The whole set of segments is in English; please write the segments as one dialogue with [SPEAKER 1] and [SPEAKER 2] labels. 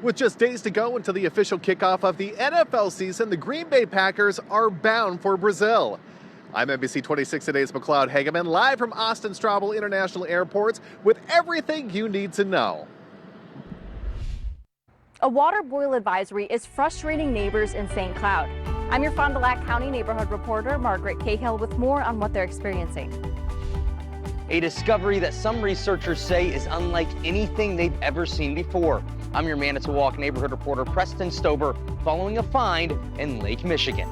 [SPEAKER 1] With just days to go until the official kickoff of the NFL season, the Green Bay Packers are bound for Brazil. I'm NBC26 today's McLeod Hageman, live from Austin Straubel International Airport with everything you need to know.
[SPEAKER 2] A water boil advisory is frustrating neighbors in St. Cloud. I'm your Fond du Lac County neighborhood reporter, Margaret Cahill, with more on what they're experiencing.
[SPEAKER 3] A discovery that some researchers say is unlike anything they've ever seen before. I'm your Manitowoc neighborhood reporter, Preston Stober, following a find in Lake Michigan.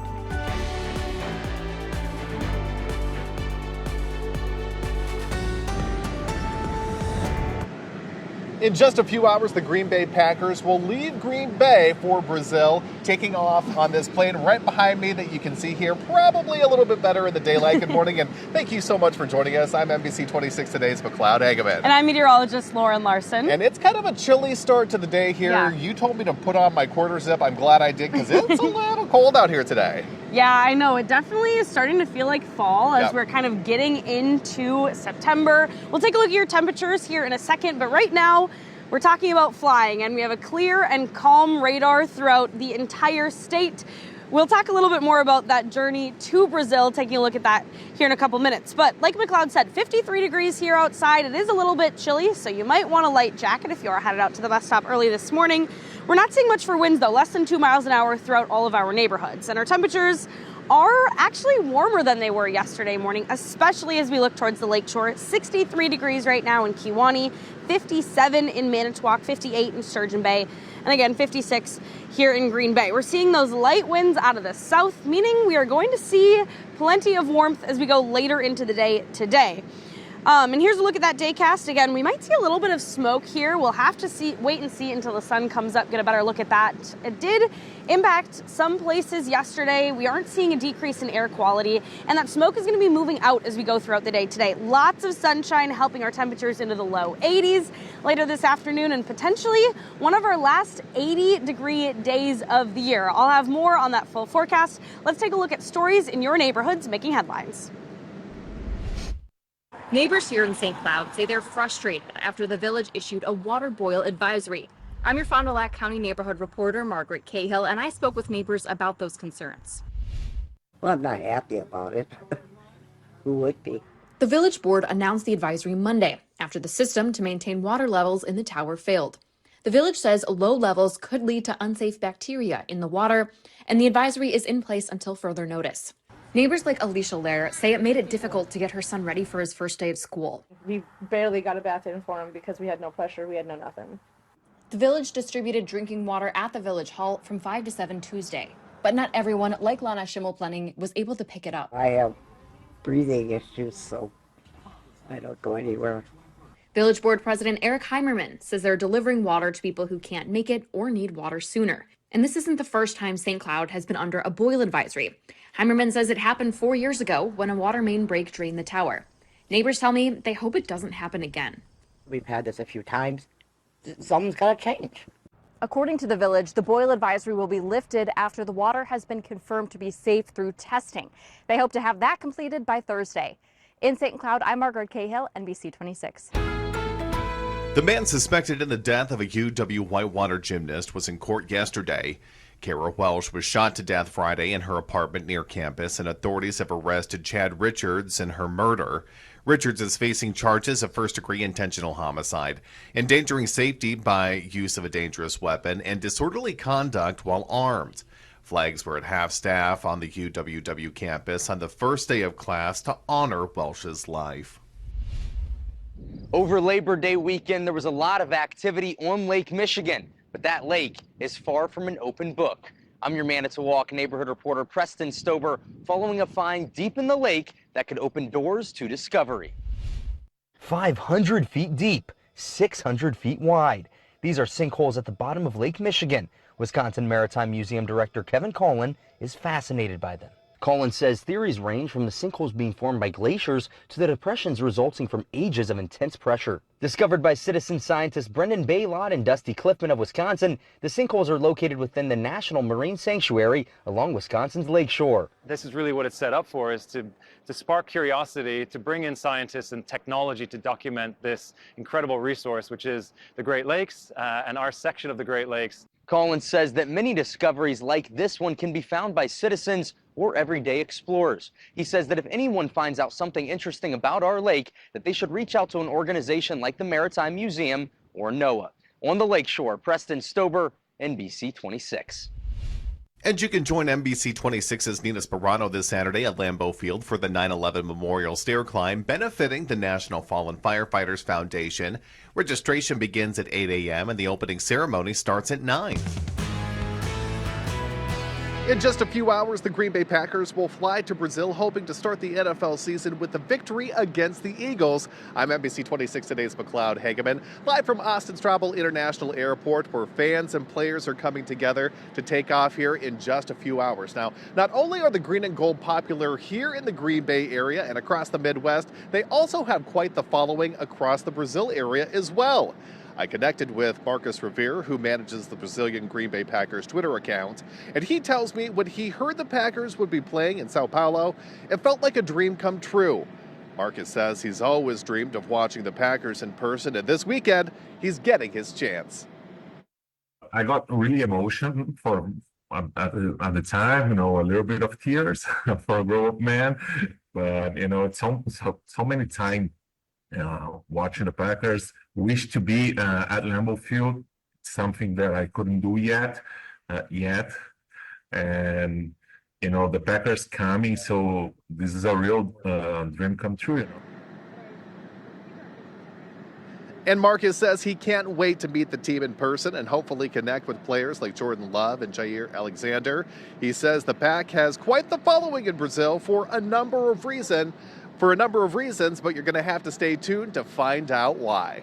[SPEAKER 1] In just a few hours, the Green Bay Packers will leave Green Bay for Brazil, taking off on this plane right behind me that you can see here, probably a little bit better in the daylight. Good morning, and thank you so much for joining us. I'm NBC26 today's McLeod Hageman.
[SPEAKER 4] And I'm meteorologist Lauren Larson.
[SPEAKER 1] And it's kind of a chilly start to the day here.
[SPEAKER 4] Yeah.
[SPEAKER 1] You told me to put on my quarter zip. I'm glad I did because it's a little cold out here today.
[SPEAKER 4] Yeah, I know. It definitely is starting to feel like fall as
[SPEAKER 1] Yep.
[SPEAKER 4] we're kind of getting into September. We'll take a look at your temperatures here in a second, but right now we're talking about flying, and we have a clear and calm radar throughout the entire state. We'll talk a little bit more about that journey to Brazil, taking a look at that here in a couple minutes. But like McLeod said, 53 degrees here outside. It is a little bit chilly, so you might want a light jacket if you are headed out to the bus stop early this morning. We're not seeing much for winds, though, less than 2 miles an hour throughout all of our neighborhoods. And our temperatures are actually warmer than they were yesterday morning, especially as we look towards the lakeshore. 63 degrees right now in Kewaunee, 57 in Manitowoc, 58 in Sturgeon Bay, and again, 56 here in Green Bay. We're seeing those light winds out of the south, meaning we are going to see plenty of warmth as we go later into the day today. And here's a look at that daycast. Again, we might see a little bit of smoke here. We'll have to wait and see until the sun comes up, get a better look at that. It did impact some places yesterday. We aren't seeing a decrease in air quality, and that smoke is going to be moving out as we go throughout the day today. Lots of sunshine helping our temperatures into the low 80s later this afternoon, and potentially one of our last 80-degree days of the year. I'll have more on that full forecast. Let's take a look at stories in your neighborhoods making headlines.
[SPEAKER 2] Neighbors here in St. Cloud say they're frustrated after the village issued a water boil advisory. I'm your Fond du Lac County neighborhood reporter, Margaret Cahill, and I spoke with neighbors about those concerns.
[SPEAKER 5] Well, I'm not happy about it. Who would be?
[SPEAKER 2] The village board announced the advisory Monday after the system to maintain water levels in the tower failed. The village says low levels could lead to unsafe bacteria in the water, and the advisory is in place until further notice. Neighbors like Alicia Lair say it made it difficult to get her son ready for his first day of school.
[SPEAKER 6] We barely got a bath in for him because we had no pressure, we had no nothing.
[SPEAKER 2] The village distributed drinking water at the village hall from 5 to 7 Tuesday. But not everyone, like Lana Schimmelplenning, was able to pick it up.
[SPEAKER 5] I have breathing issues, so I don't go anywhere.
[SPEAKER 2] Village Board President Eric Heimerman says they're delivering water to people who can't make it or need water sooner. And this isn't the first time St. Cloud has been under a boil advisory. Heimerman says it happened 4 years ago when a water main break drained the tower. Neighbors tell me they hope it doesn't happen again.
[SPEAKER 5] We've had this a few times. Something's got to change.
[SPEAKER 2] According to the village, the boil advisory will be lifted after the water has been confirmed to be safe through testing. They hope to have that completed by Thursday. In St. Cloud, I'm Margaret Cahill, NBC26.
[SPEAKER 1] The man suspected in the death of a UW Whitewater gymnast was in court yesterday. Kara Welsh was shot to death Friday in her apartment near campus, and authorities have arrested Chad Richards in her murder. Richards is facing charges of first-degree intentional homicide, endangering safety by use of a dangerous weapon, and disorderly conduct while armed. Flags were at half-staff on the UWW campus on the first day of class to honor Welsh's life.
[SPEAKER 3] Over Labor Day weekend, there was a lot of activity on Lake Michigan, but that lake is far from an open book. I'm your Manitowoc neighborhood reporter, Preston Stober, following a find deep in the lake that could open doors to discovery.
[SPEAKER 7] 500 feet deep, 600 feet wide. These are sinkholes at the bottom of Lake Michigan. Wisconsin Maritime Museum Director Kevin Collin is fascinated by them. Collins says theories range from the sinkholes being formed by glaciers to the depressions resulting from ages of intense pressure. Discovered by citizen scientists Brendan Baylott and Dusty Cliffman of Wisconsin, the sinkholes are located within the National Marine Sanctuary along Wisconsin's lakeshore.
[SPEAKER 8] This is really what it's set up for, is to spark curiosity, to bring in scientists and technology to document this incredible resource, which is the Great Lakes and our section of the Great Lakes.
[SPEAKER 3] Collins says that many discoveries like this one can be found by citizens or everyday explorers. He says that if anyone finds out something interesting about our lake, that they should reach out to an organization like the Maritime Museum or NOAA. On the lakeshore, Preston Stober, NBC26.
[SPEAKER 1] And you can join NBC26's Nina Sperano this Saturday at Lambeau Field for the 9/11 Memorial Stair Climb, benefiting the National Fallen Firefighters Foundation. Registration begins at 8 a.m. and the opening ceremony starts at 9. In just a few hours, the Green Bay Packers will fly to Brazil, hoping to start the NFL season with a victory against the Eagles. I'm NBC26 Today's McLeod Hageman, live from Austin Straubel International Airport, where fans and players are coming together to take off here in just a few hours. Now, not only are the green and gold popular here in the Green Bay area and across the Midwest, they also have quite the following across the Brazil area as well. I connected with Marcus Revere, who manages the Brazilian Green Bay Packers Twitter account, and he tells me when he heard the Packers would be playing in Sao Paulo, it felt like a dream come true. Marcus says he's always dreamed of watching the Packers in person, and this weekend, he's getting his chance.
[SPEAKER 9] I got really emotional at the time, a little bit of tears for a grown-up man, but it's so many times. Watching the Packers, wish to be at Lambeau Field, something that I couldn't do yet, and the Packers coming, so this is a real dream come true.
[SPEAKER 1] And Marcus says he can't wait to meet the team in person and hopefully connect with players like Jordan Love and Jair Alexander. He says the Pack has quite the following in Brazil for a number of reasons, but you're going to have to stay tuned to find out why.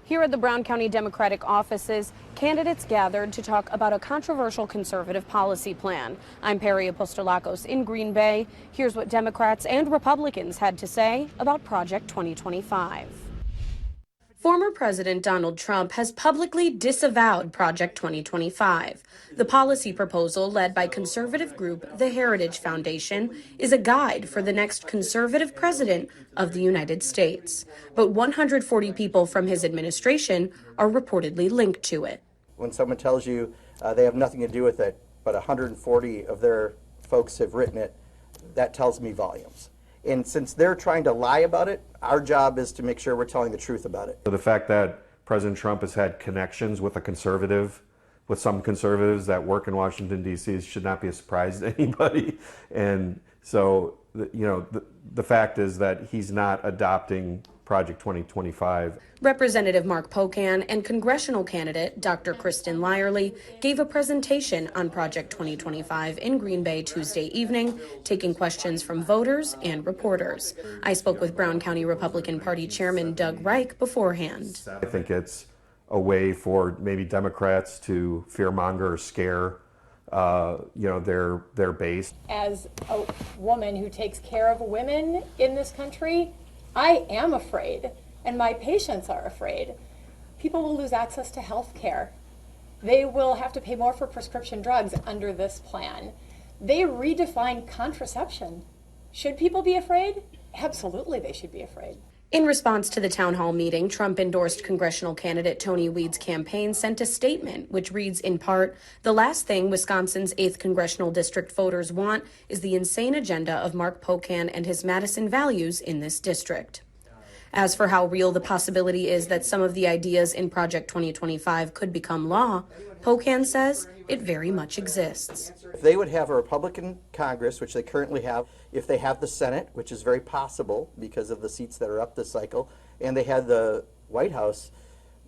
[SPEAKER 4] Here at the Brown County Democratic offices, candidates gathered to talk about a controversial conservative policy plan. I'm Perry Apostolakos in Green Bay. Here's what Democrats and Republicans had to say about Project 2025. Former President Donald Trump has publicly disavowed Project 2025. The policy proposal, led by conservative group the Heritage Foundation, is a guide for the next conservative president of the United States. But 140 people from his administration are reportedly linked to it.
[SPEAKER 10] When someone tells you they have nothing to do with it, but 140 of their folks have written it, that tells me volumes. And since they're trying to lie about it, our job is to make sure we're telling the truth about it.
[SPEAKER 11] So the fact that President Trump has had connections with some conservatives that work in Washington, D.C. should not be a surprise to anybody. And so, the fact is that he's not adopting Project 2025.
[SPEAKER 4] Representative Mark Pocan and congressional candidate Dr. Kristen Lyerly gave a presentation on Project 2025 in Green Bay Tuesday evening, taking questions from voters and reporters. I spoke with Brown County Republican Party Chairman Doug Reich beforehand.
[SPEAKER 11] I think it's a way for maybe Democrats to fearmonger or scare their base.
[SPEAKER 12] As a woman who takes care of women in this country, I am afraid, and my patients are afraid. People will lose access to health care. They will have to pay more for prescription drugs under this plan. They redefine contraception. Should people be afraid? Absolutely, they should be afraid.
[SPEAKER 4] In response to the town hall meeting, Trump endorsed congressional candidate Tony Weed's campaign sent a statement which reads in part, "The last thing Wisconsin's 8th congressional district voters want is the insane agenda of Mark Pocan and his Madison values in this district." As for how real the possibility is that some of the ideas in Project 2025 could become law, Pocan says it very much exists.
[SPEAKER 10] If they would have a Republican Congress, which they currently have, if they have the Senate, which is very possible because of the seats that are up this cycle, and they had the White House,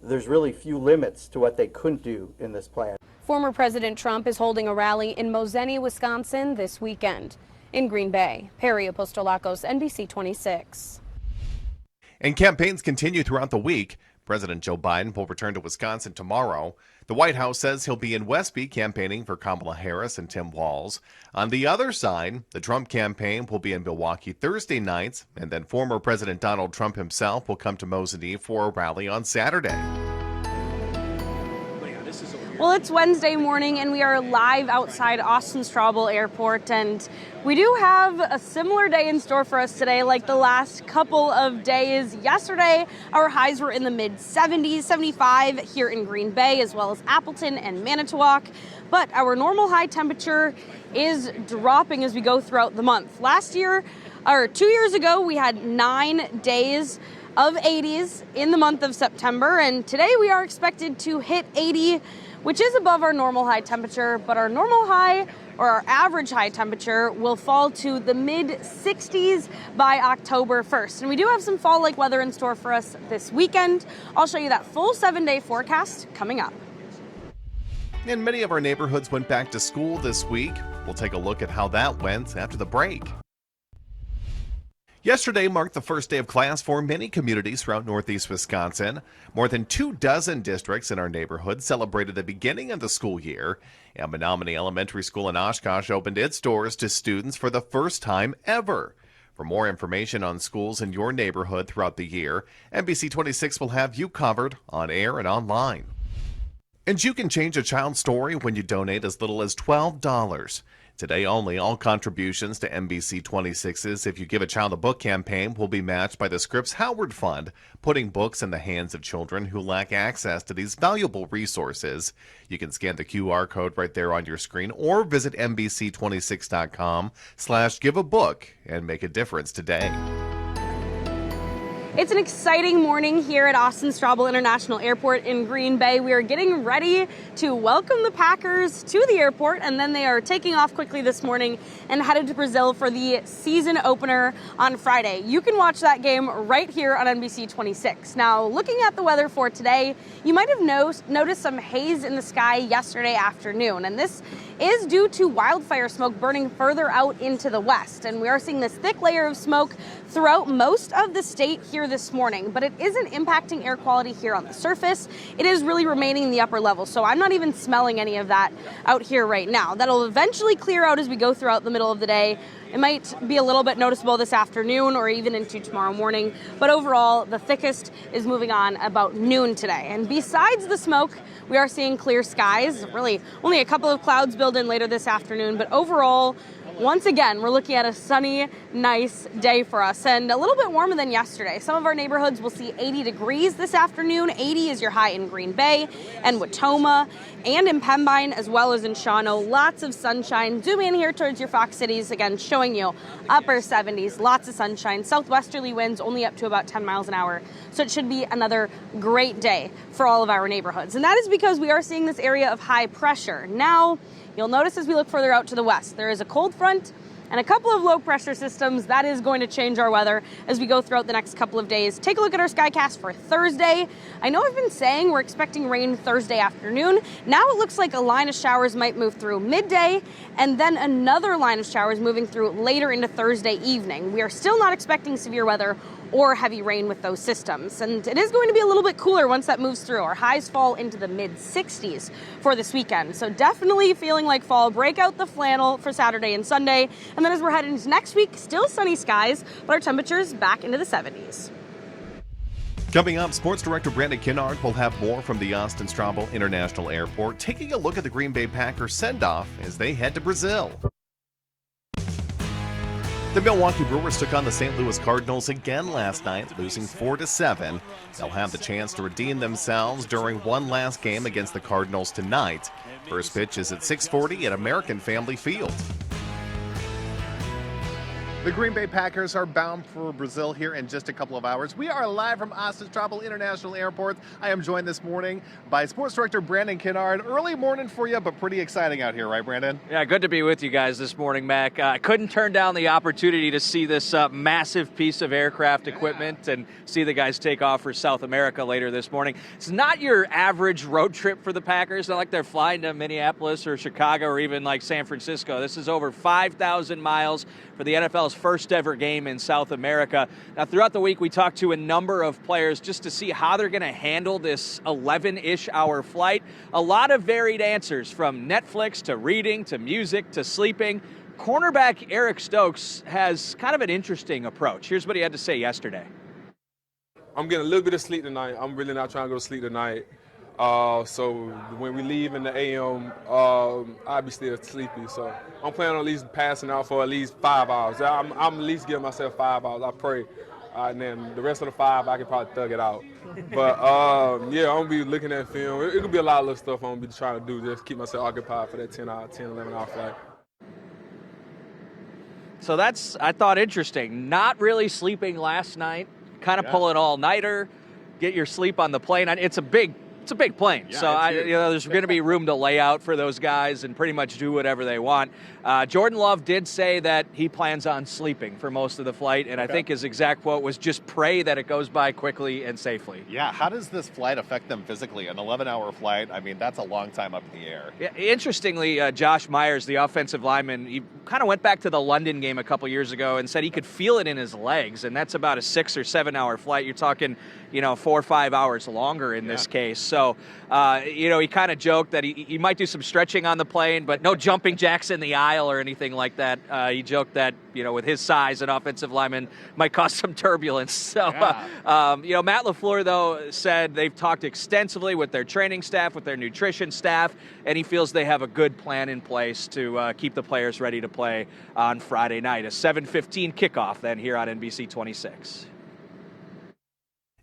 [SPEAKER 10] there's really few limits to what they couldn't do in this plan.
[SPEAKER 4] Former President Trump is holding a rally in Mosenny, Wisconsin this weekend. In Green Bay, Perry Apostolakos, NBC26.
[SPEAKER 1] And campaigns continue throughout the week. President Joe Biden will return to Wisconsin tomorrow. The White House says he'll be in Westby campaigning for Kamala Harris and Tim Walz. On the other side, the Trump campaign will be in Milwaukee Thursday nights, and then former President Donald Trump himself will come to Mosinee for a rally on Saturday.
[SPEAKER 4] Well, it's Wednesday morning and we are live outside Austin Straubel Airport, and we do have a similar day in store for us today like the last couple of days. Yesterday, our highs were in the mid-70s, 75 here in Green Bay, as well as Appleton and Manitowoc, but our normal high temperature is dropping as we go throughout the month. 2 years ago, we had 9 days of 80s in the month of September, and today we are expected to hit 80, which is above our normal high temperature, but our normal high, or our average high temperature, will fall to the mid-60s by October 1st. And we do have some fall-like weather in store for us this weekend. I'll show you that full 7-day forecast coming up.
[SPEAKER 1] And many of our neighborhoods went back to school this week. We'll take a look at how that went after the break. Yesterday marked the first day of class for many communities throughout northeast Wisconsin. More than 24 districts in our neighborhood celebrated the beginning of the school year. And Menominee Elementary School in Oshkosh opened its doors to students for the first time ever. For more information on schools in your neighborhood throughout the year, NBC26 will have you covered on air and online. And you can change a child's story when you donate as little as $12. Today only, all contributions to NBC26's If You Give a Child a Book campaign will be matched by the Scripps Howard Fund, putting books in the hands of children who lack access to these valuable resources. You can scan the QR code right there on your screen or visit NBC26.com/giveabook and make a difference today.
[SPEAKER 4] It's an exciting morning here at Austin Straubel International Airport in Green Bay. We are getting ready to welcome the Packers to the airport, and then they are taking off quickly this morning and headed to Brazil for the season opener on Friday. You can watch that game right here on NBC26. Now, looking at the weather for today, you might have noticed some haze in the sky yesterday afternoon, and this is due to wildfire smoke burning further out into the west. And we are seeing this thick layer of smoke throughout most of the state here this morning, but it isn't impacting air quality here on the surface. It is really remaining in the upper levels, so I'm not even smelling any of that out here right now. That'll eventually clear out as we go throughout the middle of the day. It might be a little bit noticeable this afternoon or even into tomorrow morning, but overall, the thickest is moving on about noon today. And besides the smoke, we are seeing clear skies. Really, only a couple of clouds build in later this afternoon, but overall, once again, we're looking at a sunny, nice day for us and a little bit warmer than yesterday. Some of our neighborhoods will see 80 degrees this afternoon. 80 is your high in Green Bay and Watoma and in Pembine, as well as in Shawano. Lots of sunshine. Zoom in here towards your Fox cities, again, showing you upper 70s, lots of sunshine. Southwesterly winds only up to about 10 miles an hour. So it should be another great day for all of our neighborhoods. And that is because we are seeing this area of high pressure. Now, you'll notice as we look further out to the west, there is a cold front and a couple of low pressure systems. That is going to change our weather as we go throughout the next couple of days. Take a look at our skycast for Thursday. I know I've been saying we're expecting rain Thursday afternoon. Now it looks like a line of showers might move through midday, and then another line of showers moving through later into Thursday evening. We are still not expecting severe weather or heavy rain with those systems. And it is going to be a little bit cooler once that moves through. Our highs fall into the mid-60s for this weekend. So definitely feeling like fall. Break out the flannel for Saturday and Sunday. And then as we're heading into next week, still sunny skies, but our temperatures back into the 70s.
[SPEAKER 1] Coming up, Sports Director Brandon Kinnard will have more from the Austin Straubel International Airport, taking a look at the Green Bay Packers Sendoff as they head to Brazil. The Milwaukee Brewers took on the St. Louis Cardinals again last night, losing 4-7. They'll have the chance to redeem themselves during one last game against the Cardinals tonight. First pitch is at 6:40 at American Family Field. The Green Bay Packers are bound for Brazil here in just a couple of hours. We are live from Austin Straubel International Airport. I am joined this morning by Sports Director Brandon Kinnard. Early morning for you, but pretty exciting out here, right, Brandon?
[SPEAKER 13] Yeah, good to be with you guys this morning, Mac. I couldn't turn down the opportunity to see this massive piece of aircraft equipment and see the guys take off for South America later this morning. It's not your average road trip for the Packers. Not like they're flying to Minneapolis or Chicago or even like San Francisco. This is over 5,000 miles for the NFL NFL's first ever game in South America. Now, throughout the week, we talked to a number of players just to see how they're going to handle this 11-ish hour flight. A lot of varied answers, from Netflix to reading to music to sleeping. Cornerback Eric Stokes has kind of an interesting approach. Here's what he had to say yesterday.
[SPEAKER 14] I'm getting a little bit of sleep tonight. I'm really not trying to go to sleep tonight. So when we leave in the AM, I'll be still sleepy. So I'm planning on at least passing out for at least 5 hours. I'm at least giving myself 5 hours. I pray. And then the rest of the 5, I can probably thug it out. But yeah, I'm going to be looking at film. It could be a lot of little stuff I'm going to be trying to do, just keep myself occupied for that 11 hour flight.
[SPEAKER 13] So that's, I thought, interesting. Not really sleeping last night, kind of pulling all-nighter, get your sleep on the plane. It's a big plane, so there's going to be room to lay out for those guys and pretty much do whatever they want. Jordan Love did say that he plans on sleeping for most of the flight, and I think his exact quote was, just pray that it goes by quickly and safely.
[SPEAKER 1] Yeah, how does this flight affect them physically? An 11-hour flight, I mean, that's a long time up in the air.
[SPEAKER 13] Yeah, interestingly, Josh Myers, the offensive lineman, he kind of went back to the London game a couple years ago and said he could feel it in his legs, and that's about a 6 or 7 hour flight. You're talking, 4 or 5 hours longer in this case. So, he kind of joked that he might do some stretching on the plane, but no jumping jacks in the aisle or anything like that. He joked that, with his size, an offensive lineman might cause some turbulence. So, Matt LaFleur, though, said they've talked extensively with their training staff, with their nutrition staff, and he feels they have a good plan in place to keep the players ready to play on Friday night. A 7:15 kickoff then here on NBC26.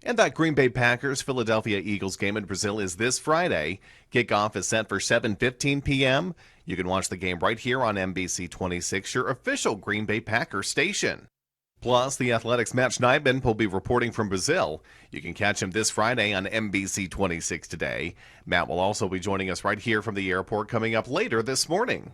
[SPEAKER 1] And that Green Bay Packers-Philadelphia Eagles game in Brazil is this Friday. Kickoff is set for 7:15 p.m. You can watch the game right here on NBC26, your official Green Bay Packers station. Plus, the Athletics' Matt Schneidman will be reporting from Brazil. You can catch him this Friday on NBC26 Today. Matt will also be joining us right here from the airport coming up later this morning.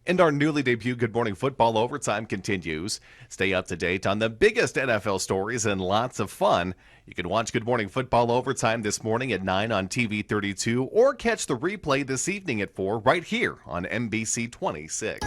[SPEAKER 1] And our newly debuted Good Morning Football Overtime continues. Stay up to date on the biggest NFL stories and lots of fun. You can watch Good Morning Football Overtime this morning at 9 on TV 32 or catch the replay this evening at 4 right here on NBC 26.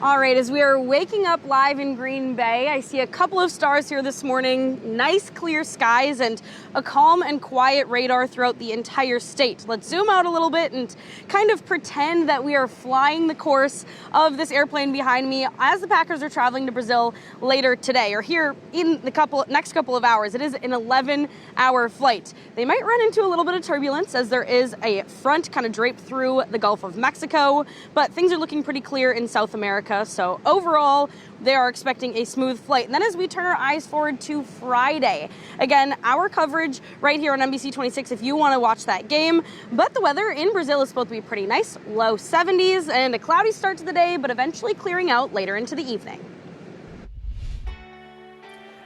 [SPEAKER 4] All right, as we are waking up live in Green Bay, I see a couple of stars here this morning, nice clear skies, and a calm and quiet radar throughout the entire state. Let's zoom out a little bit and kind of pretend that we are flying the course of this airplane behind me as the Packers are traveling to Brazil later today, or here in the next couple of hours. It is an 11-hour flight. They might run into a little bit of turbulence as there is a front kind of draped through the Gulf of Mexico, but things are looking pretty clear in South America. So overall, they are expecting a smooth flight. And then as we turn our eyes forward to Friday, again, our coverage right here on NBC26 if you want to watch that game. But the weather in Brazil is supposed to be pretty nice, low 70s, and a cloudy start to the day, but eventually clearing out later into the evening.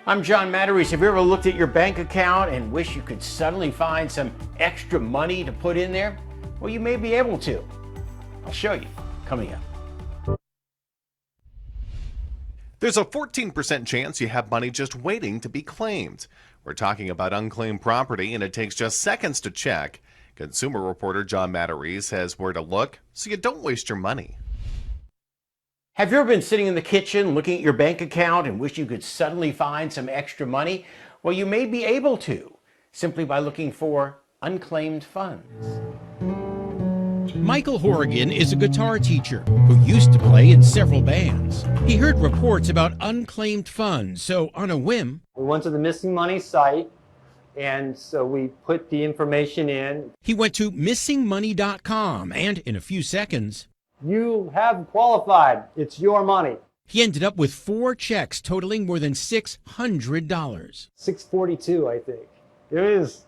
[SPEAKER 15] I'm John Matarese. Have you ever looked at your bank account and wish you could suddenly find some extra money to put in there? Well, you may be able to. I'll show you coming up.
[SPEAKER 1] There's a 14% chance you have money just waiting to be claimed. We're talking about unclaimed property, and it takes just seconds to check. Consumer reporter John Matarese has where to look so you don't waste your money.
[SPEAKER 15] Have you ever been sitting in the kitchen looking at your bank account and wish you could suddenly find some extra money? Well, you may be able to, simply by looking for unclaimed funds.
[SPEAKER 16] Michael Horrigan is a guitar teacher who used to play in several bands. He heard reports about unclaimed funds, so on a whim,
[SPEAKER 17] we went to the missing money site, and so we put the information in.
[SPEAKER 16] He went to missingmoney.com, and in a few seconds,
[SPEAKER 17] you have qualified. It's your money.
[SPEAKER 16] He ended up with 4 checks totaling more than $600.
[SPEAKER 17] $642, I think. It's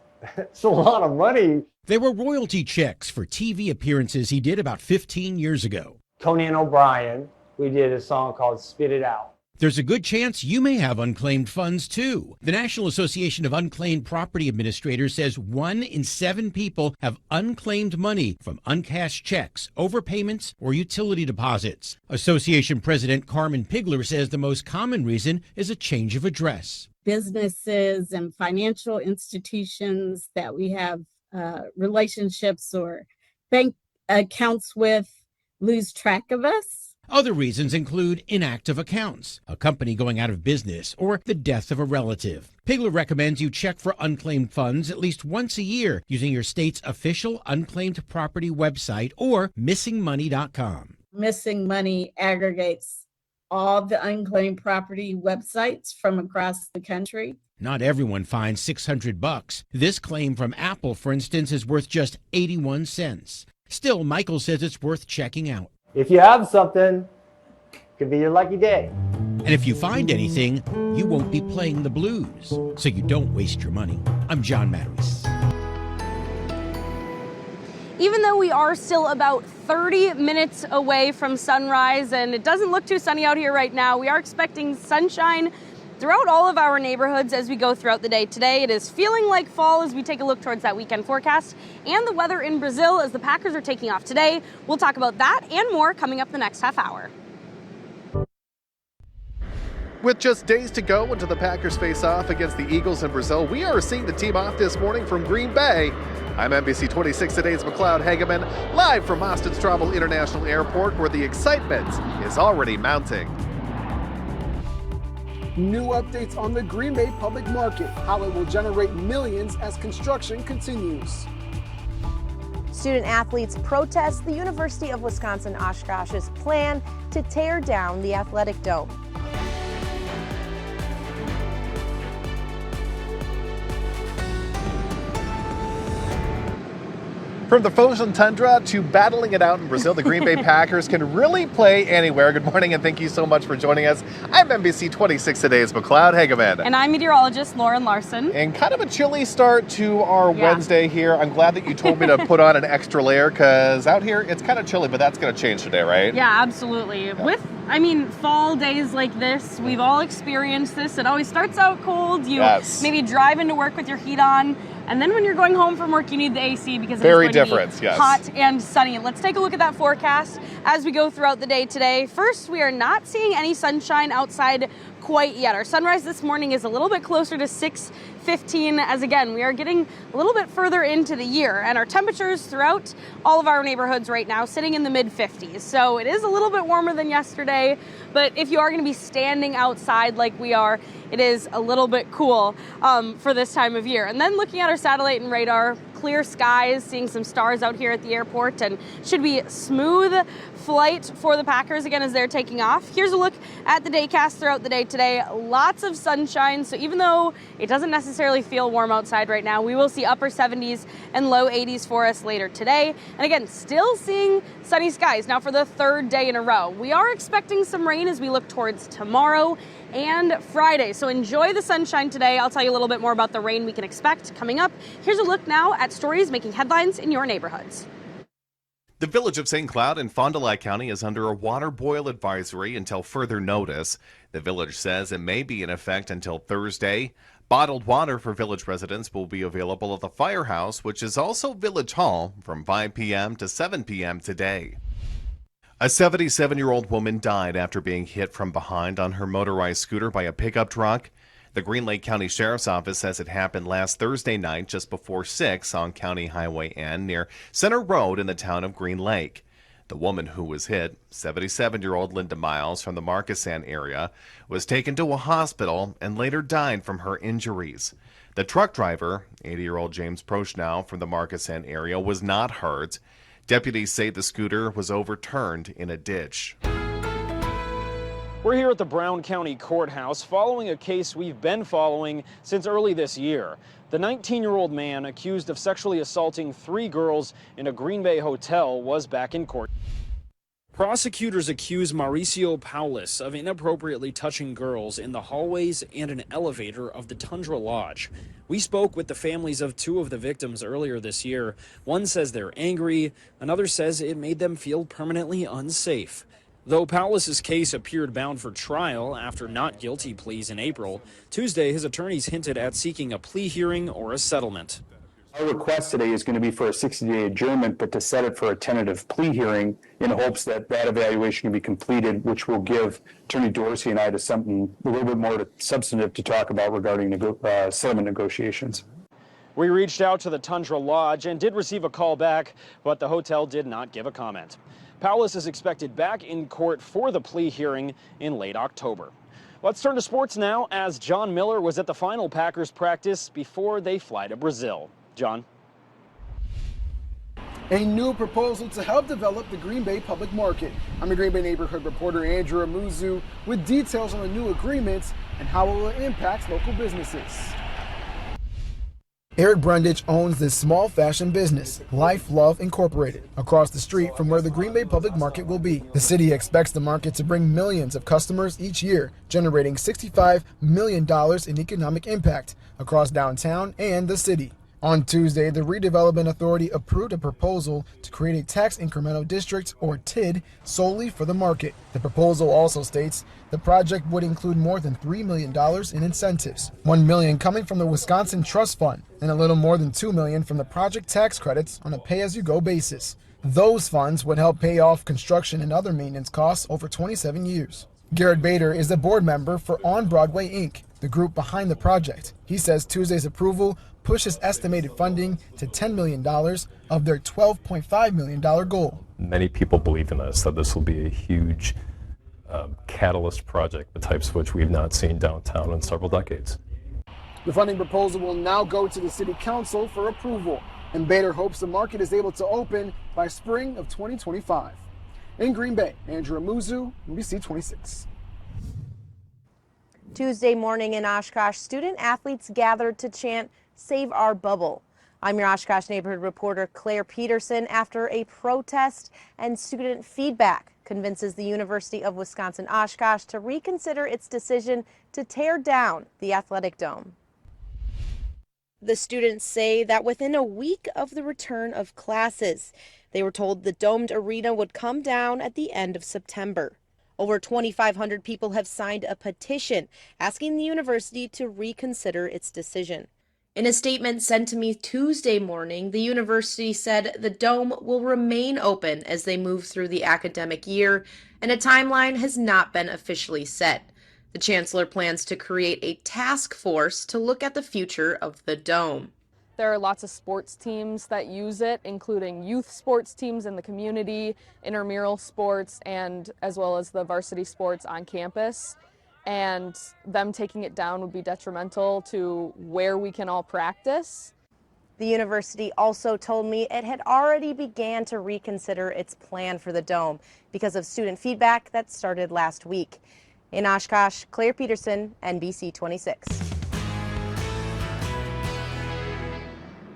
[SPEAKER 17] a lot of money.
[SPEAKER 16] They were royalty checks for TV appearances he did about 15 years ago.
[SPEAKER 17] Conan O'Brien, we did a song called Spit It Out.
[SPEAKER 16] There's a good chance you may have unclaimed funds too. The National Association of Unclaimed Property Administrators says 1 in 7 people have unclaimed money from uncashed checks, overpayments, or utility deposits. Association President Carmen Pigler says the most common reason is a change of address.
[SPEAKER 18] Businesses and financial institutions that we have relationships or bank accounts with lose track of us.
[SPEAKER 16] Other reasons include inactive accounts, a company going out of business, or the death of a relative. Pigler recommends you check for unclaimed funds at least once a year using your state's official unclaimed property website or missingmoney.com.
[SPEAKER 18] Missing Money aggregates all the unclaimed property websites from across the country.
[SPEAKER 16] Not everyone finds $600. This claim from Apple, for instance, is worth just 81 cents. Still, Michael says it's worth checking out.
[SPEAKER 17] If you have something, it could be your lucky day.
[SPEAKER 16] And if you find anything, you won't be playing the blues, so you don't waste your money. I'm John Matarese.
[SPEAKER 4] Even though we are still about 30 minutes away from sunrise and it doesn't look too sunny out here right now, we are expecting sunshine throughout all of our neighborhoods as we go throughout the day. Today it is feeling like fall as we take a look towards that weekend forecast and the weather in Brazil as the Packers are taking off today. We'll talk about that and more coming up the next half hour.
[SPEAKER 1] With just days to go until the Packers face off against the Eagles in Brazil, we are seeing the team off this morning from Green Bay. I'm NBC26 Today's McLeod Hageman, live from Austin Straubel International Airport, where the excitement is already mounting.
[SPEAKER 19] New updates on the Green Bay public market, how it will generate millions as construction continues.
[SPEAKER 20] Student athletes protest the University of Wisconsin-Oshkosh's plan to tear down the athletic dome.
[SPEAKER 1] From the frozen tundra to battling it out in Brazil, the Green Bay Packers can really play anywhere. Good morning and thank you so much for joining us. I'm NBC26 Today's McLeod Hageman.
[SPEAKER 4] And I'm meteorologist Lauren Larson.
[SPEAKER 1] And kind of a chilly start to our Wednesday here. I'm glad that you told me to put on an extra layer because out here it's kind of chilly, but that's going to change today, right?
[SPEAKER 4] Yeah, absolutely. Yeah. Fall days like this, we've all experienced this. It always starts out cold. You maybe drive into work with your heat on. And then when you're going home from work, you need the AC because it's going to be hot and sunny. Let's take a look at that forecast as we go throughout the day today. First, we are not seeing any sunshine outside quite yet. Our sunrise this morning is a little bit closer to 6:15 as again, we are getting a little bit further into the year and our temperatures throughout all of our neighborhoods right now sitting in the mid-50s. So it is a little bit warmer than yesterday, but if you are going to be standing outside like we are, it is a little bit cool for this time of year. And then looking at our satellite and radar, clear skies, seeing some stars out here at the airport, and should be smooth flight for the Packers again as they're taking off. Here's a look at the daycast throughout the day today. Lots of sunshine, so even though it doesn't necessarily feel warm outside right now, we will see upper 70s and low 80s for us later today. And again, still seeing sunny skies now for the third day in a row. We are expecting some rain as we look towards tomorrow and Friday. So enjoy the sunshine today. I'll tell you a little bit more about the rain we can expect coming up. Here's a look now at stories making headlines in your neighborhoods.
[SPEAKER 1] The village of St. Cloud in Fond du Lac County is under a water boil advisory until further notice. The village says it may be in effect until Thursday. Bottled water for village residents will be available at the firehouse, which is also Village Hall, from 5 p.m. to 7 p.m. today. A 77-year-old woman died after being hit from behind on her motorized scooter by a pickup truck. The Green Lake County Sheriff's Office says it happened last Thursday night just before 6 on County Highway N near Center Road in the town of Green Lake. The woman who was hit, 77-year-old Linda Miles from the Markesan area, was taken to a hospital and later died from her injuries. The truck driver, 80-year-old James Prochnow from the Markesan area, was not hurt. Deputies say the scooter was overturned in a ditch.
[SPEAKER 21] We're here at the Brown County Courthouse following a case we've been following since early this year. The 19-year-old man accused of sexually assaulting 3 girls in a Green Bay hotel was back in court. Prosecutors accuse Mauricio Paulus of inappropriately touching girls in the hallways and an elevator of the Tundra Lodge. We spoke with the families of 2 of the victims earlier this year. One says they're angry, another says it made them feel permanently unsafe. Though Paulus's case appeared bound for trial after not guilty pleas in April, Tuesday his attorneys hinted at seeking a plea hearing or a settlement.
[SPEAKER 22] Our request today is going to be for a 60-day adjournment, but to set it for a tentative plea hearing in hopes that that evaluation can be completed, which will give Attorney Dorsey and I to something a little bit more substantive to talk about regarding settlement negotiations.
[SPEAKER 21] We reached out to the Tundra Lodge and did receive a call back, but the hotel did not give a comment. Powless is expected back in court for the plea hearing in late October. Let's turn to sports now, as John Miller was at the final Packers practice before they fly to Brazil. John.
[SPEAKER 19] A new proposal to help develop the Green Bay public market. I'm your Green Bay neighborhood reporter Andrew Amuzu with details on the new agreements and how it will impact local businesses. Eric Brundage owns this small fashion business, Life Love Incorporated, across the street from where the Green Bay Public Market will be. The city expects the market to bring millions of customers each year, generating $65 million in economic impact across downtown and the city. On Tuesday, the Redevelopment Authority approved a proposal to create a tax incremental district, or TID, solely for the market. The proposal also states the project would include more than $3 million in incentives, $1 million coming from the Wisconsin Trust Fund, and a little more than $2 million from the project tax credits on a pay-as-you-go basis. Those funds would help pay off construction and other maintenance costs over 27 years. Garrett Bader is the board member for On Broadway, Inc., the group behind the project. He says Tuesday's approval pushes estimated funding to $10 million of their $12.5 million goal.
[SPEAKER 5] Many people believe in this, that this will be a huge catalyst project, the types of which we've not seen downtown in several decades.
[SPEAKER 19] The funding proposal will now go to the City Council for approval, and Bader hopes the market is able to open by spring of 2025. In Green Bay, Andrew Amuzu, NBC26.
[SPEAKER 20] Tuesday morning in Oshkosh, student athletes gathered to chant, "Save our bubble." I'm your Oshkosh neighborhood reporter Claire Peterson. After a protest and student feedback convinces the University of Wisconsin-Oshkosh to reconsider its decision to tear down the athletic dome. The students say that within a week of the return of classes, they were told the domed arena would come down at the end of September. Over 2,500 people have signed a petition asking the university to reconsider its decision. In a statement sent to me Tuesday morning, the university said the dome will remain open as they move through the academic year, and a timeline has not been officially set. The chancellor plans to create a task force to look at the future of the dome.
[SPEAKER 6] There are lots of sports teams that use it, including youth sports teams in the community, intramural sports, and as well as the varsity sports on campus. And them taking it down would be detrimental to where we can all practice.
[SPEAKER 20] The university also told me it had already began to reconsider its plan for the dome because of student feedback that started last week. In Oshkosh, Claire Peterson, NBC26.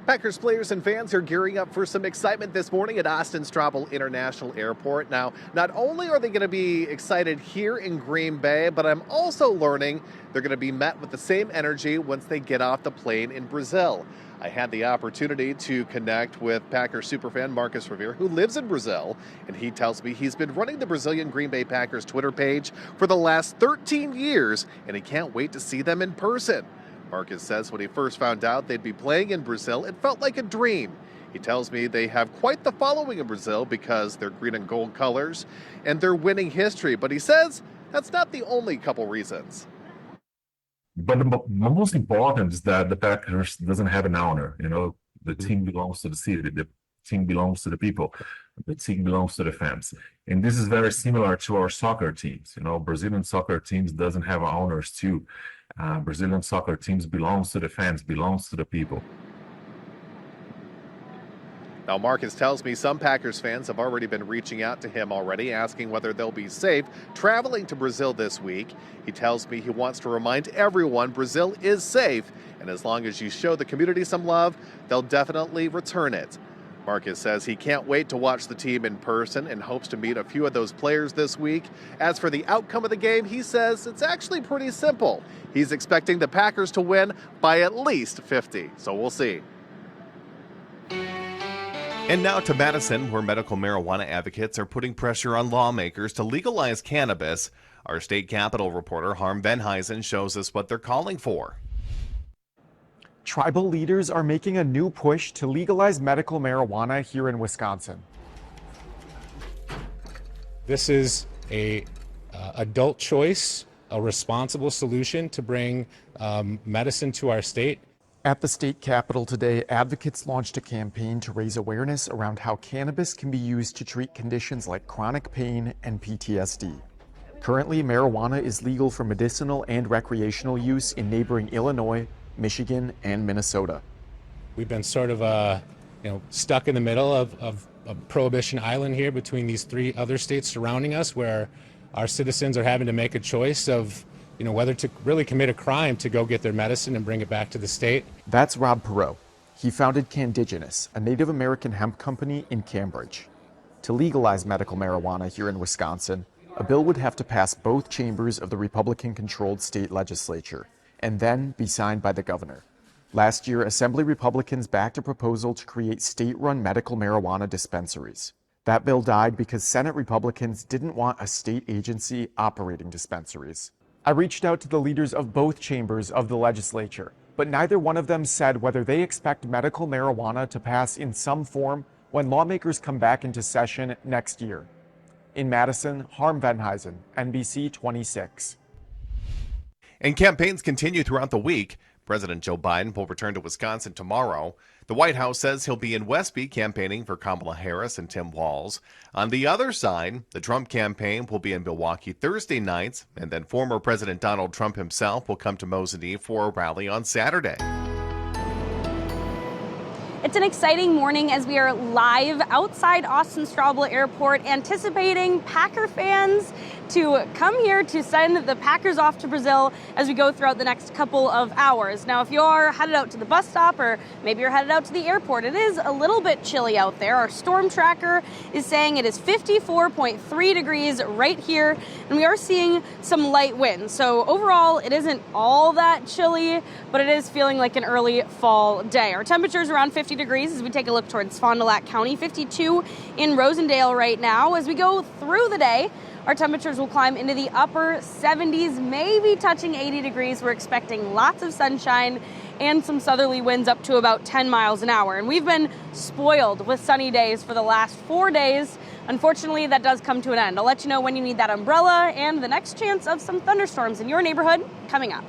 [SPEAKER 1] Packers players and fans are gearing up for some excitement this morning at Austin Straubel International Airport. Now, not only are they going to be excited here in Green Bay, but I'm also learning they're going to be met with the same energy once they get off the plane in Brazil. I had the opportunity to connect with Packers superfan Marcus Revere, who lives in Brazil, and he tells me he's been running the Brazilian Green Bay Packers Twitter page for the last 13 years, and he can't wait to see them in person. Marcus says when he first found out they'd be playing in Brazil, it felt like a dream. He tells me they have quite the following in Brazil because they're green and gold colors and their winning history, but he says that's not the only couple reasons.
[SPEAKER 9] But the most important is that the Packers doesn't have an owner. You know, the team belongs to the city, the team belongs to the people, the team belongs to the fans. And this is very similar to our soccer teams. You know, Brazilian soccer teams doesn't have owners too. Brazilian soccer teams belongs to the fans, belongs to the people.
[SPEAKER 1] Now, Marcus tells me some Packers fans have already been reaching out to him already, asking whether they'll be safe traveling to Brazil this week. He tells me he wants to remind everyone Brazil is safe, and as long as you show the community some love, they'll definitely return it. Marcus says he can't wait to watch the team in person and hopes to meet a few of those players this week. As for the outcome of the game, he says it's actually pretty simple. He's expecting the Packers to win by at least 50, so we'll see. And now to Madison, where medical marijuana advocates are putting pressure on lawmakers to legalize cannabis. Our state capitol reporter Harm Venheisen shows us what they're calling for.
[SPEAKER 23] Tribal leaders are making a new push to legalize medical marijuana here in Wisconsin.
[SPEAKER 24] This is a adult choice, a responsible solution to bring medicine to our state.
[SPEAKER 23] At the state capitol today, advocates launched a campaign to raise awareness around how cannabis can be used to treat conditions like chronic pain and PTSD. Currently, marijuana is legal for medicinal and recreational use in neighboring Illinois, Michigan, and Minnesota.
[SPEAKER 24] We've been sort of stuck in the middle of Prohibition Island here between these three other states surrounding us, where our citizens are having to make a choice of whether to really commit a crime to go get their medicine and bring it back to the state.
[SPEAKER 23] That's Rob Perot. He founded Candigenous, a Native American hemp company in Cambridge. To legalize medical marijuana here in Wisconsin, a bill would have to pass both chambers of the Republican-controlled state legislature and then be signed by the governor. Last year, Assembly Republicans backed a proposal to create state-run medical marijuana dispensaries. That bill died because Senate Republicans didn't want a state agency operating dispensaries. I reached out to the leaders of both chambers of the legislature, but neither one of them said whether they expect medical marijuana to pass in some form when lawmakers come back into session next year. In Madison, Harm Venheisen, NBC26.
[SPEAKER 1] And campaigns continue throughout the week. President Joe Biden will return to Wisconsin tomorrow. The White House says he'll be in Westby campaigning for Kamala Harris and Tim Walz. On the other side, the Trump campaign will be in Milwaukee Thursday nights, and then former President Donald Trump himself will come to Mosinee for a rally on Saturday.
[SPEAKER 4] It's an exciting morning as we are live outside Austin Straubel Airport, anticipating Packer fans to come here to send the Packers off to Brazil as we go throughout the next couple of hours. Now, if you are headed out to the bus stop or maybe you're headed out to the airport, it is a little bit chilly out there. Our storm tracker is saying it is 54.3 degrees right here, and we are seeing some light winds. So overall, it isn't all that chilly, but it is feeling like an early fall day. Our temperatures around 50 degrees as we take a look towards Fond du Lac County, 52 in Rosendale right now. As we go through the day, our temperatures will climb into the upper 70s, maybe touching 80 degrees. We're expecting lots of sunshine and some southerly winds up to about 10 miles an hour. And we've been spoiled with sunny days for the last 4 days. Unfortunately, that does come to an end. I'll let you know when you need that umbrella and the next chance of some thunderstorms in your neighborhood coming up.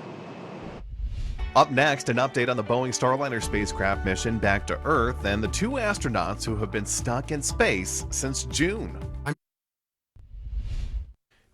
[SPEAKER 1] Up next, an update on the Boeing Starliner spacecraft mission back to Earth and the two astronauts who have been stuck in space since June.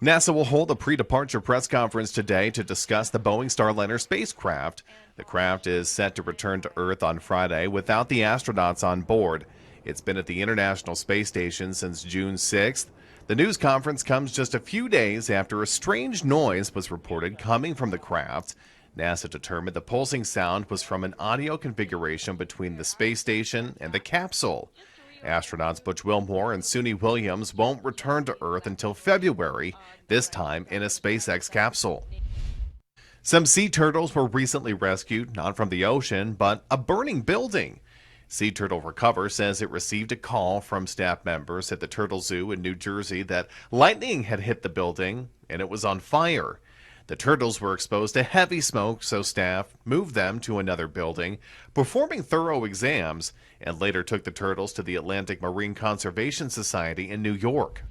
[SPEAKER 1] NASA will hold a pre-departure press conference today to discuss the Boeing Starliner spacecraft. The craft is set to return to Earth on Friday without the astronauts on board. It's been at the International Space Station since June 6th. The news conference comes just a few days after a strange noise was reported coming from the craft. NASA determined the pulsing sound was from an audio configuration between the space station and the capsule. Astronauts Butch Wilmore and Suni Williams won't return to Earth until February, this time in a SpaceX capsule. Some sea turtles were recently rescued, not from the ocean, but a burning building. Sea Turtle Recover says it received a call from staff members at the Turtle Zoo in New Jersey that lightning had hit the building and it was on fire. The turtles were exposed to heavy smoke, so staff moved them to another building, performing thorough exams, and later took the turtles to the Atlantic Marine Conservation Society in New York.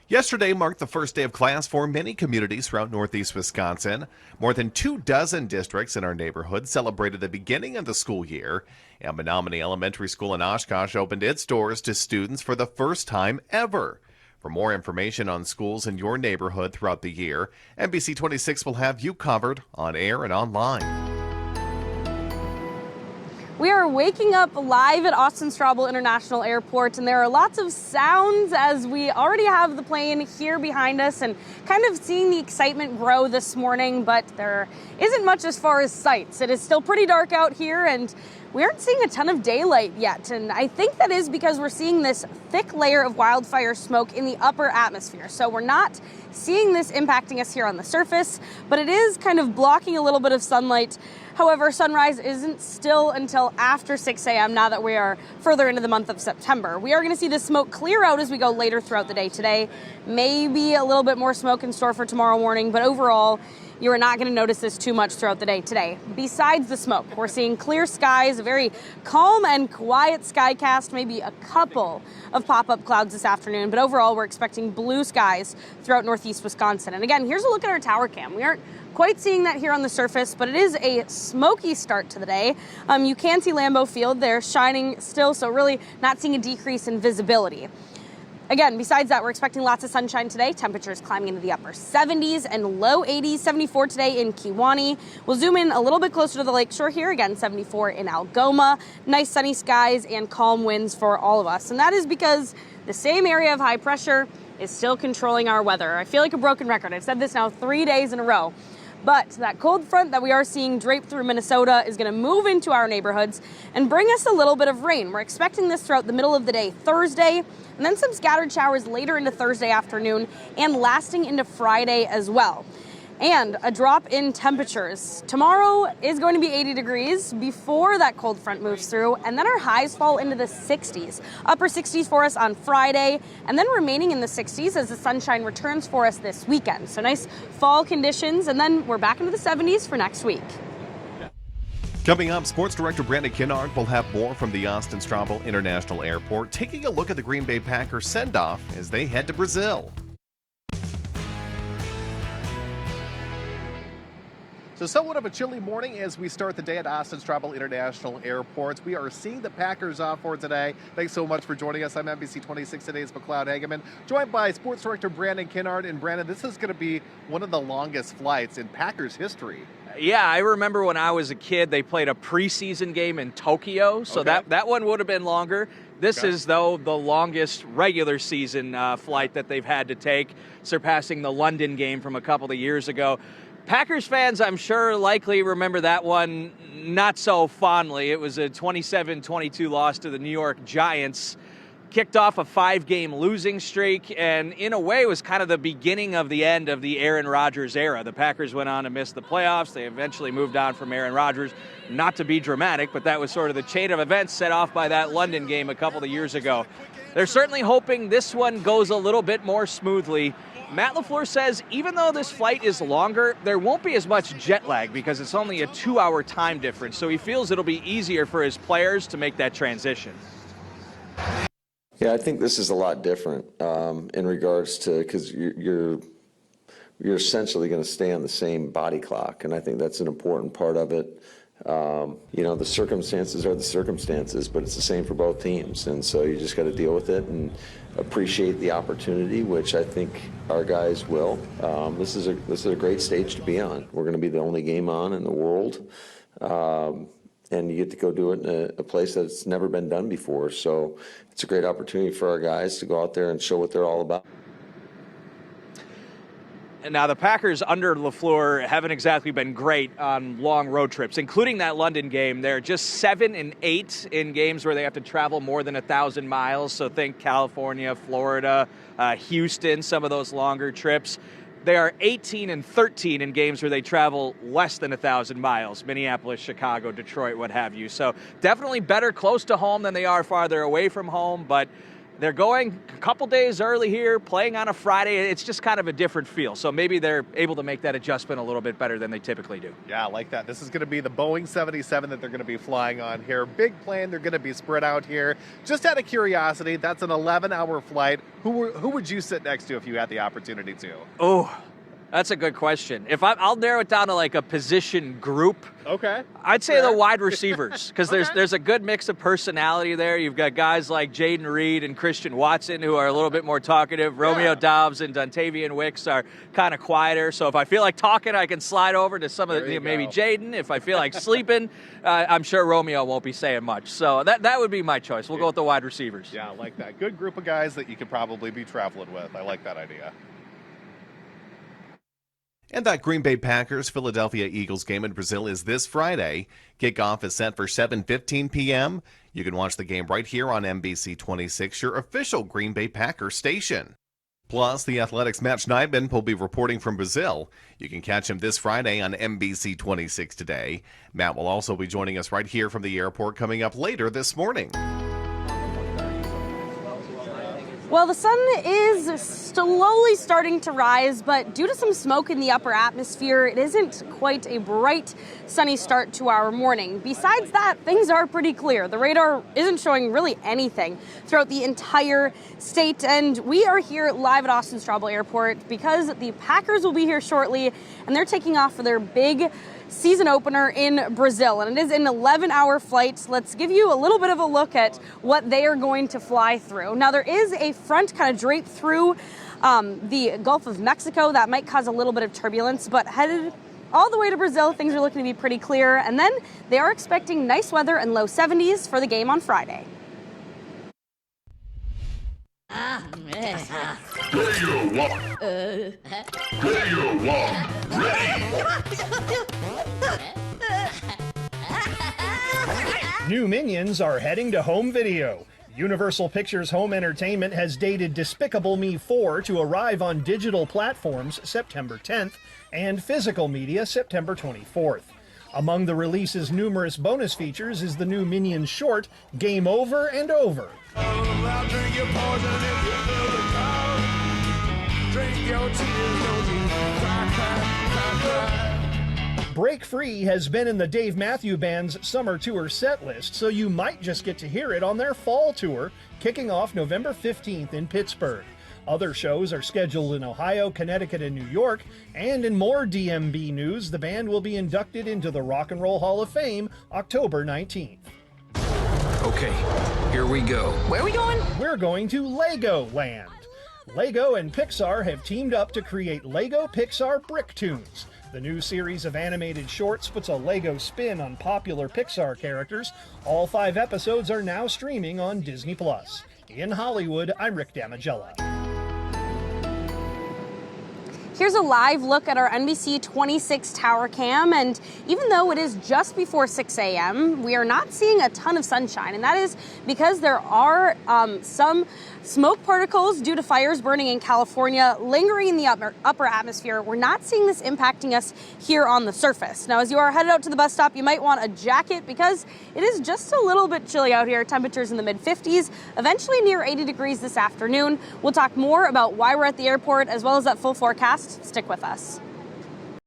[SPEAKER 1] Yesterday marked the first day of class for many communities throughout northeast Wisconsin. More than 24 districts in our neighborhood celebrated the beginning of the school year, and Menominee Elementary School in Oshkosh opened its doors to students for the first time ever. For more information on schools in your neighborhood throughout the year, NBC26 will have you covered on air and online.
[SPEAKER 4] We are waking up live at Austin Straubel International Airport, and there are lots of sounds as we already have the plane here behind us and kind of seeing the excitement grow this morning, but there isn't much as far as sights. It is still pretty dark out here, and we aren't seeing a ton of daylight yet, and I think that is because we're seeing this thick layer of wildfire smoke in the upper atmosphere. So we're not seeing this impacting us here on the surface, but it is kind of blocking a little bit of sunlight. However, sunrise isn't still until after 6 a.m. now that we are further into the month of September. We are going to see the smoke clear out as we go later throughout the day today. Maybe a little bit more smoke in store for tomorrow morning, but overall, you are not going to notice this too much throughout the day today. Besides the smoke, we're seeing clear skies, a very calm and quiet skycast, maybe a couple of pop-up clouds this afternoon, but overall we're expecting blue skies throughout northeast Wisconsin. And again, here's a look at our tower cam. We aren't quite seeing that here on the surface, but it is a smoky start to the day. You can see Lambeau Field there shining still, so really not seeing a decrease in visibility. Again, besides that, we're expecting lots of sunshine today. Temperatures climbing into the upper 70s and low 80s, 74 today in Kewaunee. We'll zoom in a little bit closer to the lakeshore here. Again, 74 in Algoma. Nice sunny skies and calm winds for all of us. And that is because the same area of high pressure is still controlling our weather. I feel like a broken record. I've said this now 3 days in a row. But that cold front that we are seeing drape through Minnesota is going to move into our neighborhoods and bring us a little bit of rain. We're expecting this throughout the middle of the day Thursday, and then some scattered showers later into Thursday afternoon and lasting into Friday as well. And a drop in temperatures. Tomorrow is going to be 80 degrees before that cold front moves through, and then our highs fall into the 60s. Upper 60s for us on Friday, and then remaining in the 60s as the sunshine returns for us this weekend. So nice fall conditions, and then we're back into the 70s for next week.
[SPEAKER 1] Coming up, Sports Director Brandon Kinnard will have more from the Austin Straubel International Airport, taking a look at the Green Bay Packers send-off as they head to Brazil. So somewhat of a chilly morning as we start the day at Austin Straubel International Airport. We are seeing the Packers off for today. Thanks so much for joining us. I'm NBC26 today's McLeod Hageman, joined by Sports Director Brandon Kinnard. And Brandon, this is going to be one of the longest flights in Packers history.
[SPEAKER 13] Yeah, I remember when I was a kid, they played a preseason game in Tokyo, so that one would have been longer. This is, though, the longest regular season flight that they've had to take, surpassing the London game from a couple of years ago. Packers fans, I'm sure, likely remember that one not so fondly. It was a 27-22 loss to the New York Giants. Kicked off a 5-game losing streak, and in a way was kind of the beginning of the end of the Aaron Rodgers era. The Packers went on to miss the playoffs. They eventually moved on from Aaron Rodgers. Not to be dramatic, but that was sort of the chain of events set off by that London game a couple of years ago. They're certainly hoping this one goes a little bit more smoothly. Matt LaFleur says even though this flight is longer, there won't be as much jet lag because it's only a 2-hour time difference. So he feels it'll be easier for his players to make that transition.
[SPEAKER 2] Yeah, I think this is a lot different in regards to, because you're essentially going to stay on the same body clock, and I think that's an important part of it. You know, the circumstances are the circumstances, but it's the same for both teams, and so you just got to deal with it and appreciate the opportunity, which I think our guys will. This is a great stage to be on. We're going to be the only game on in the world. And you get to go do it in a place that's never been done before. So it's a great opportunity for our guys to go out there and show what they're all about.
[SPEAKER 13] And now the Packers under LaFleur haven't exactly been great on long road trips, including that London game. They're just 7 and 8 in games where they have to travel more than 1,000 miles. So think California, Florida, Houston, some of those longer trips. They are 18 and 13 in games where they travel less than 1,000 miles, Minneapolis, Chicago, Detroit, what have you. So definitely better close to home than they are farther away from home, but they're going a couple days early here, playing on a Friday. It's just kind of a different feel. So maybe they're able to make that adjustment a little bit better than they typically do.
[SPEAKER 1] Yeah, I like that. This is going to be the Boeing 77 that they're going to be flying on here. Big plane. They're going to be spread out here. Just out of curiosity, that's an 11-hour flight. Who would you sit next to if you had the opportunity to?
[SPEAKER 13] Oh, that's a good question. I'll narrow it down to like a position group.
[SPEAKER 1] Okay.
[SPEAKER 13] I'd say the wide receivers, because there's a good mix of personality there. You've got guys like Jaden Reed and Christian Watson who are a little bit more talkative. Romeo Doubs and Dontavian Wicks are kind of quieter. So if I feel like talking, I can slide over to some of maybe Jaden. If I feel like sleeping, I'm sure Romeo won't be saying much. So that would be my choice. We'll go with the wide receivers.
[SPEAKER 1] Yeah, I like that. Good group of guys that you could probably be traveling with. I like that idea. And that Green Bay Packers Philadelphia Eagles game in Brazil is this Friday. Kickoff is set for 7:15 p.m. You can watch the game right here on NBC26, your official Green Bay Packers station. Plus, the Athletics' Matt Schneidman will be reporting from Brazil. You can catch him this Friday on NBC26 Today. Matt will also be joining us right here from the airport coming up later this morning.
[SPEAKER 4] Well, the sun is slowly starting to rise, but due to some smoke in the upper atmosphere, it isn't quite a bright, sunny start to our morning. Besides that, things are pretty clear. The radar isn't showing really anything throughout the entire state, and we are here live at Austin Straubel Airport because the Packers will be here shortly, and they're taking off for their big season opener in Brazil, and it is an 11-hour flight. Let's give you a little bit of a look at what they are going to fly through. Now, there is a front kind of draped through the Gulf of Mexico that might cause a little bit of turbulence, but headed all the way to Brazil, things are looking to be pretty clear, and then they are expecting nice weather and low 70s for the game on Friday.
[SPEAKER 3] New Minions are heading to home video. Universal Pictures Home Entertainment has dated Despicable Me 4 to arrive on digital platforms September 10th and physical media September 24th. Among the release's numerous bonus features is the new Minions short, Game Over and Over. Break Free has been in the Dave Matthew Band's summer tour set list, so you might just get to hear it on their fall tour, kicking off November 15th in Pittsburgh. Other shows are scheduled in Ohio, Connecticut, and New York, and in more DMB news, the band will be inducted into the Rock and Roll Hall of Fame October 19th.
[SPEAKER 7] Okay, here we go.
[SPEAKER 4] Where are we going?
[SPEAKER 3] We're going to Lego Land. Lego and Pixar have teamed up to create Lego Pixar Bricktoons. The new series of animated shorts puts a Lego spin on popular Pixar characters. All 5 episodes are now streaming on Disney+. In Hollywood, I'm Rick Damigella.
[SPEAKER 4] Here's a live look at our NBC26 tower cam, and even though it is just before 6 a.m., we are not seeing a ton of sunshine, and that is because there are some smoke particles due to fires burning in California lingering in the upper atmosphere. We're not seeing this impacting us here on the surface. Now, as you are headed out to the bus stop, you might want a jacket because it is just a little bit chilly out here. Temperatures in the mid-50s, eventually near 80 degrees this afternoon. We'll talk more about why we're at the airport as well as that full forecast. Stick with us.